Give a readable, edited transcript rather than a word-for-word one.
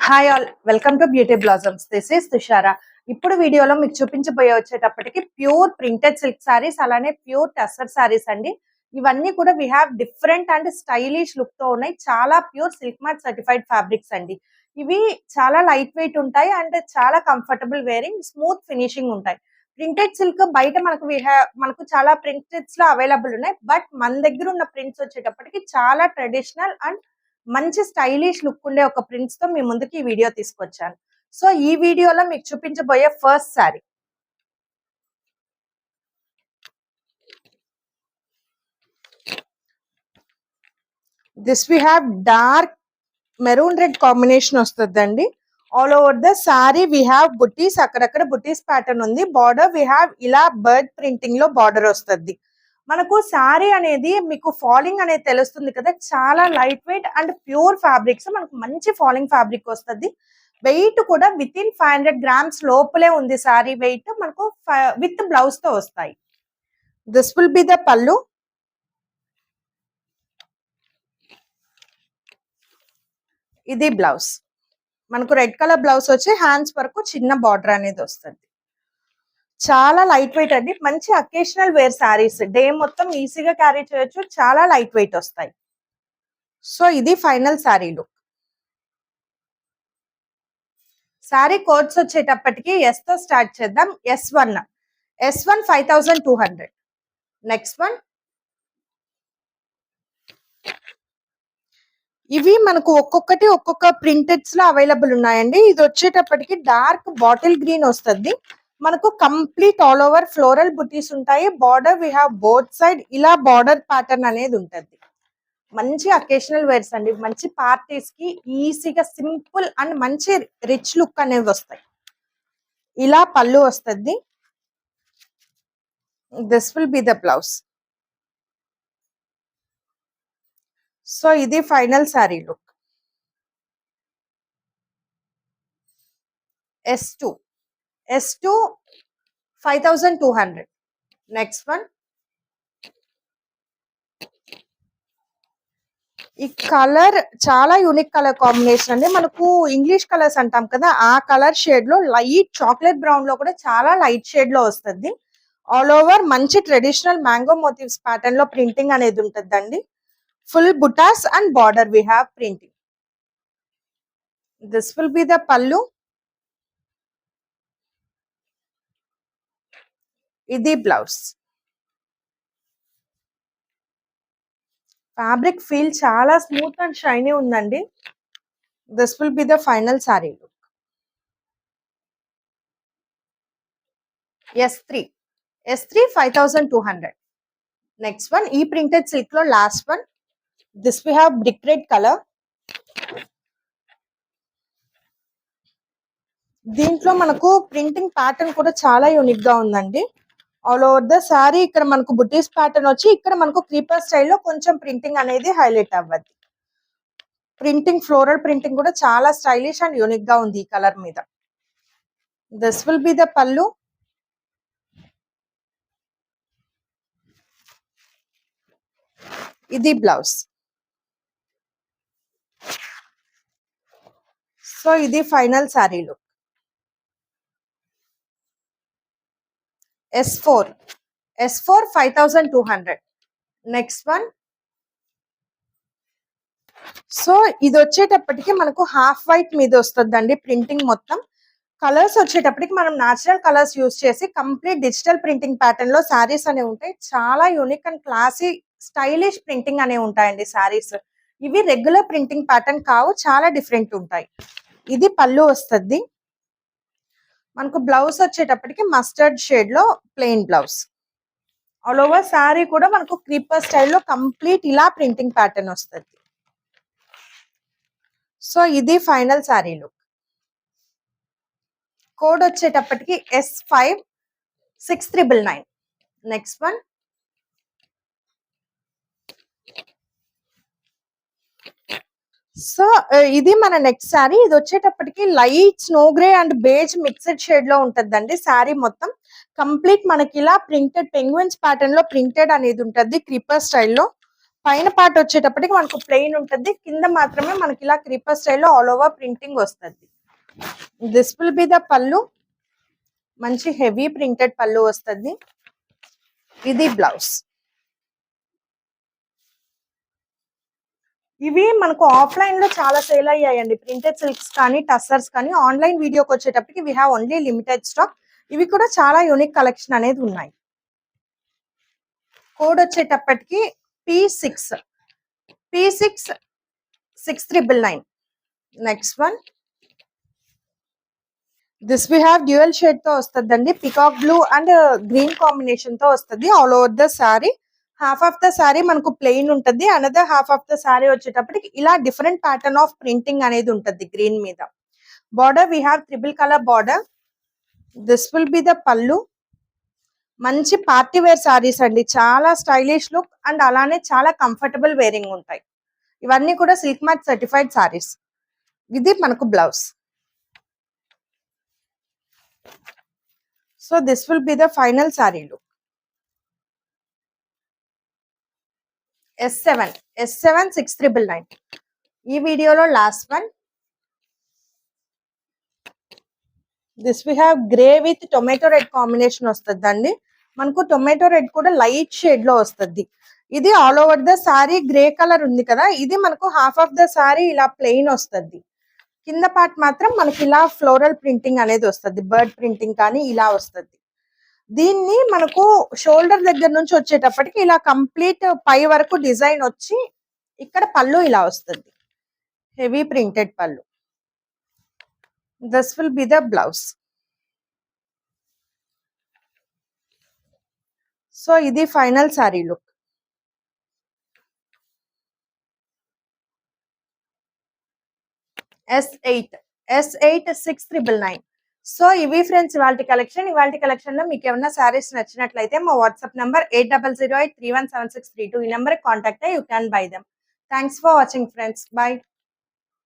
Hi all, welcome to beauty blossoms. This is Tushara. ఇప్పుడు వీడియోలో మీకు చూపించబోయే వచ్చేటప్పటికి ప్యూర్ ప్రింటెడ్ సిల్క్ సారీస్, అలానే ప్యూర్ టస్సర్ సారీస్ అండి. ఇవన్నీ కూడా we have different and stylish look తో ఉన్నాయి. చాలా pure silk mark certified fabrics అండి. ఇవి చాలా లైట్ వెయిట్ ఉంటాయి అండ్ చాలా కంఫర్టబుల్ వేరింగ్, స్మూత్ ఫినిషింగ్ ఉంటాయి. ప్రింటెడ్ సిల్క్ బయట మనకు చాలా ప్రింటెడ్స్ లో అవైలబుల్ ఉన్నాయి. బట్ మన దగ్గర ఉన్న ప్రింట్స్ వచ్చేటప్పటికి చాలా ట్రెడిషనల్ అండ్ మంచి స్టైలిష్ లుక్ ఉండే ఒక ప్రింట్స్ తో మీ ముందుకి ఈ వీడియో తీసుకొచ్చాను. సో ఈ వీడియోలో మీకు చూపించబోయే first sari this we have dark maroon red combination వస్తుందండి. All over the sari we have బుటీస్, అక్కడక్కడ బుటీస్ ప్యాటర్న్ ఉంది. బార్డర్ వి హ్యావ్ ఇలా బర్డ్ ప్రింటింగ్ లో బార్డర్ వస్తుంది. మనకు సారీ అనేది మీకు ఫాలింగ్ అనేది తెలుస్తుంది కదా, చాలా light weight and pure fabrics. మనకు మంచి ఫాలింగ్ ఫ్యాబ్రిక్ వస్తుంది. వెయిట్ కూడా విత్ ఇన్ 500 grams లోపలే ఉంది సారీ వెయిట్. మనకు విత్ బ్లౌజ్ తో వస్తాయి. దిస్ విల్ బి ద పళ్ళు. ఇది బ్లౌజ్. మనకు రెడ్ కలర్ బ్లౌజ్ వచ్చి హ్యాండ్స్ వరకు చిన్న బార్డర్ అనేది వస్తుంది. చాలా లైట్ వెయిట్ అండి. మంచి అకేషనల్ వేర్ శారీస్, డే మొత్తం ఈజీగా క్యారీ చేయొచ్చు. చాలా లైట్ వెయిట్ వస్తాయి. సో ఇది final sari look. Sari codes వచ్చేటప్పటికి ఎస్ తో స్టార్ట్ చేద్దాం. S1 5200. నెక్స్ట్ వన్, ఇవి మనకు ఒక్కొక్కటి ఒక్కొక్క ప్రింటెడ్స్ లో అవైలబుల్ ఉన్నాయండి. ఇది వచ్చేటప్పటికి డార్క్ బాటిల్ గ్రీన్ వస్తుంది. మనకు కంప్లీట్ ఆల్ ఓవర్ ఫ్లోరల్ బుటీస్ ఉంటాయి. Border we have both side ఇలా బార్డర్ ప్యాటర్న్ అనేది ఉంటుంది. మంచి అకేషనల్ వేర్స్ అండి. మంచి పార్టీస్ కి ఈజీగా సింపుల్ అండ్ మంచి రిచ్ లుక్ అనేవి వస్తాయి. ఇలా పళ్ళు వస్తుంది. This will be the blouse. So ఇది final sari look. S2 5200. Next one, ఈ కలర్ చాలా యూనిక్ కలర్ కాంబినేషన్ అండి. మనకు ఇంగ్లీష్ కలర్స్ అంటాం కదా, ఆ కలర్ షేడ్ లో లైట్ చాక్లెట్ బ్రౌన్ లో కూడా చాలా లైట్ షేడ్ లో వస్తుంది. ఆల్ ఓవర్ మంచి ట్రెడిషనల్ మ్యాంగో మోటివ్స్ ప్యాటర్న్ లో ప్రింటింగ్ అనేది ఉంటుందండి. ఫుల్ బుటాస్ and border we have printing. This will be the పళ్ళు. ఇది బ్లౌజ్. ఫ్యాబ్రిక్ ఫీల్ చాలా స్మూత్ అండ్ షైనీ ఉందండి. This will be the final sari look. S3 5200. Next one, ఈ ప్రింటెడ్ సిల్క్ లో last one. This we have brick red colour. దీంట్లో మనకు printing pattern కూడా చాలా యూనిక్ గా ఉందండి. ఆల్ ఓవర్ ద సారీ ఇక్కడ మనకు బుటీస్ ప్యాటర్న్ వచ్చి ఇక్కడ మనకు క్రీపర్ స్టైల్లో కొంచెం ప్రింటింగ్ అనేది హైలైట్ అవ్వద్ది. ప్రింటింగ్ ఫ్లోరల్ ప్రింటింగ్ కూడా చాలా స్టైలిష్ అండ్ యూనిక్ గా ఉంది ఈ కలర్ మీద. దిస్ విల్ బి ద పళ్ళు. ఇది బ్లౌజ్. సో ఇది final sari look. S4 5200. Next one. So ఇది వచ్చేటప్పటికి మనకు హాఫ్ వైట్ మీద వస్తుందండి ప్రింటింగ్ మొత్తం. కలర్స్ వచ్చేటప్పటికి మనం న్యాచురల్ కలర్స్ యూజ్ చేసి కంప్లీట్ డిజిటల్ ప్రింటింగ్ ప్యాటర్న్ లో శారీస్ అనేవి ఉంటాయి. చాలా unique and classy stylish printing అనేవి ఉంటాయండి శారీస్. ఇవి రెగ్యులర్ ప్రింటింగ్ ప్యాటర్న్ కావు, చాలా డిఫరెంట్ ఉంటాయి. ఇది పళ్ళు వస్తుంది. మనకు బ్లౌజ్ వచ్చేటప్పటికి మస్టర్డ్ షేడ్ లో plain blouse. All over sari కూడా మనకు క్రీపర్ స్టైల్లో కంప్లీట్ ఇలా ప్రింటింగ్ ప్యాటర్న్ వస్తుంది. సో ఇది ఫైనల్ శారీ లుక్. కోడ్ వచ్చేటప్పటికి S5 6999. Next one. సో ఇది మన నెక్స్ట్ శారీ. ఇది వచ్చేటప్పటికి light snow grey and beige mixed shade లో ఉంటుందండి. శారీ మొత్తం కంప్లీట్ మనకి ఇలా ప్రింటెడ్ పెంగ్విన్స్ ప్యాటర్న్ లో ప్రింటెడ్ అనేది ఉంటుంది క్రీపర్ స్టైల్లో. పైన పార్ట్ వచ్చేటప్పటికి మనకు ప్లెయిన్ ఉంటుంది, కింద మాత్రమే మనకి ఇలా క్రీపర్ స్టైల్లో ఆల్ ఓవర్ ప్రింటింగ్ వస్తుంది. దిస్ విల్ బి ద పళ్ళు. మంచి హెవీ ప్రింటెడ్ పళ్ళు వస్తుంది. ఇది బ్లౌజ్. ఇవి మనకు ఆఫ్లైన్ లో చాలా సేల్ అయ్యాయండి, ప్రింటెడ్ సిల్క్స్ కానీ టస్సర్స్ కానీ. ఆన్లైన్ వీడియోకి వచ్చేటప్పటికి we have only limited stock. ఇవి కూడా చాలా యూనిక్ కలెక్షన్ అనేది ఉన్నాయి. కోడ్ వచ్చేటప్పటికి P6 6399. Next one, this we have dual shade తో వస్తుందండి. Peacock blue and green combination తో వస్తుంది all over the sari. Half of the sari మనకు ప్లెయిన్ ఉంటుంది, another half of the sari వచ్చేటప్పటికి ఇలా డిఫరెంట్ ప్యాటర్న్ ఆఫ్ ప్రింటింగ్ అనేది ఉంటుంది గ్రీన్ మీద. Border we have triple colour border. This will be the పళ్ళు. మంచి పార్టీ వేర్ శారీస్ అండి, చాలా స్టైలిష్ లుక్ అండ్ అలానే చాలా కంఫర్టబుల్ వేరింగ్ ఉంటాయి. ఇవన్నీ కూడా సిల్క్ మార్క్ సర్టిఫైడ్ శారీస్. ఇది మనకు blouse. So this will be the final sari look. S7 6399. ఈ వీడియోలో last one. This we have grey with tomato red combination వస్తుందండి. మనకు టొమాటో రెడ్ కూడా లైట్ షేడ్ లో వస్తుంది. ఇది all over the sari grey colour ఉంది కదా, ఇది మనకు హాఫ్ ఆఫ్ ద సారీ ఇలా ప్లెయిన్ వస్తుంది. కింద పార్ట్ మాత్రం మనకి ఇలా ఫ్లోరల్ ప్రింటింగ్ అనేది వస్తుంది, బర్డ్ ప్రింటింగ్ కానీ ఇలా వస్తుంది. దీన్ని మనకు షోల్డర్ దగ్గర నుంచి వచ్చేటప్పటికి ఇలా కంప్లీట్ పై వరకు డిజైన్ వచ్చి ఇక్కడ పళ్ళు ఇలా వస్తుంది, హెవీ ప్రింటెడ్ పళ్ళు. This will be the blouse. So ఇది final sari look. S8 6399. So ఇవి ఫ్రెండ్స్ ఇవాల్టి కలెక్షన్. ఇవాల్టి కలెక్షన్ లో మీకు ఏమైనా సారీస్ నచ్చినట్లయితే మా వాట్సాప్ నంబర్ 8008317632 ఈ నెంబర్ కాంటాక్ట్ అయ్యి you can buy them. Thanks for watching friends. By.